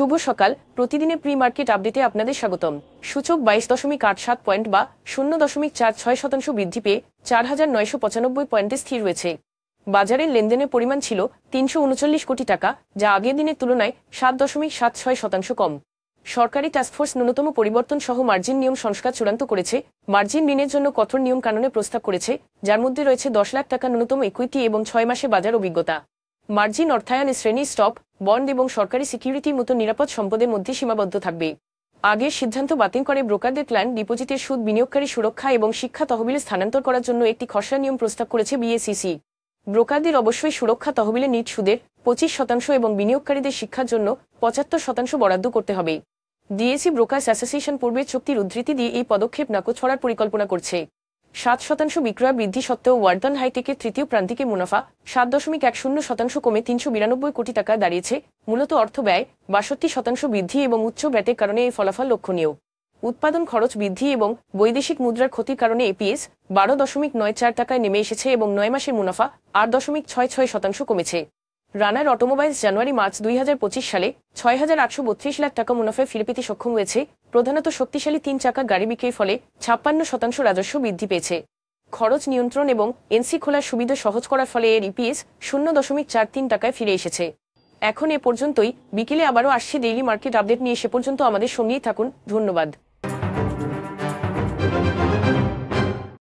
শুভ সকাল। প্রতিদিনের pre market আপডেটে আপনাদের স্বাগতম। সূচক 22.87 পয়েন্ট বা 0.46% বৃদ্ধি পেয়ে 4,995 পয়েন্টে স্থির রয়েছে। বাজারের লেনদেনের পরিমাণ ছিল 339 কোটি টাকা, যা আগের দিনের তুলনায় 7.76% কম। সরকারি টাস্কফোর্স ন্যূনতম পরিবর্তন সহ মার্জিন নিয়ম সংস্কার চূড়ান্ত করেছে। মার্জিন ঋণের জন্য কঠোর নিয়ম কানুনের প্রস্তাব করেছে, যার মধ্যে রয়েছে 10 লাখ টাকা ন্যূনতম ইকুইটি এবং 6 মাসে বাজার অভিজ্ঞতা। মার্জিন অর্থায়নের শ্রেণী স্টক, বন্ড এবং সরকারি সিকিউরিটির মতো নিরাপদ সম্পদের মধ্যে সীমাবদ্ধ থাকবে। আগের সিদ্ধান্ত বাতিল করে ব্রোকারদের ক্লায়েন্ট ডিপোজিটের সুদ, বিনিয়োগকারী সুরক্ষা এবং শিক্ষা তহবিলে স্থানান্তর করার জন্য একটি খসড়া নিয়ম প্রস্তাব করেছে বিএসইসি। ব্রোকারদের অবশ্যই সুরক্ষা তহবিলে নিট সুদের 25% এবং বিনিয়োগকারীদের শিক্ষার জন্য 75% বরাদ্দ করতে হবে। ডিএসি ব্রোকার্স অ্যাসোসিয়েশন পূর্বের চুক্তির উদ্ধৃতি দিয়ে এই পদক্ষেপ নাকচ করার পরিকল্পনা করছে। 7% বিক্রয় বৃদ্ধি সত্ত্বেও ওয়ার্দন হাইটেকের তৃতীয় প্রান্তিকে মুনাফা 7.10% কমে 392 কোটি টাকা দাঁড়িয়েছে। মূলত অর্থ ব্যয় 62% বৃদ্ধি এবং উচ্চ ব্যাটের কারণে এই ফলাফল লক্ষণীয়। উৎপাদন খরচ বৃদ্ধি এবং বৈদেশিক মুদ্রার ক্ষতির কারণে এপিএস 12.94 টাকায় নেমে এসেছে এবং 9 মাসের মুনাফা 8.66% কমেছে। রানার অটোমোবাইলস জানুয়ারি-মার্চ 2025 সালে 6,832 লাখ টাকা মুনাফায় ফিরে পেতে সক্ষম হয়েছে, প্রধানত শক্তিশালী 3 চাকার গাড়ি বিক্রির ফলে 56% রাজস্ব বৃদ্ধি পেয়েছে। খরচ নিয়ন্ত্রণ এবং এনসি খোলার সুবিধা সহজ করার ফলে এর ইপিএস 0.43 টাকায় ফিরে এসেছে। এখন এ পর্যন্তই। বিকেলে আবারও আসছে ডেইলি মার্কেট আপডেট নিয়ে। সে পর্যন্ত আমাদের সঙ্গেই থাকুন। ধন্যবাদ।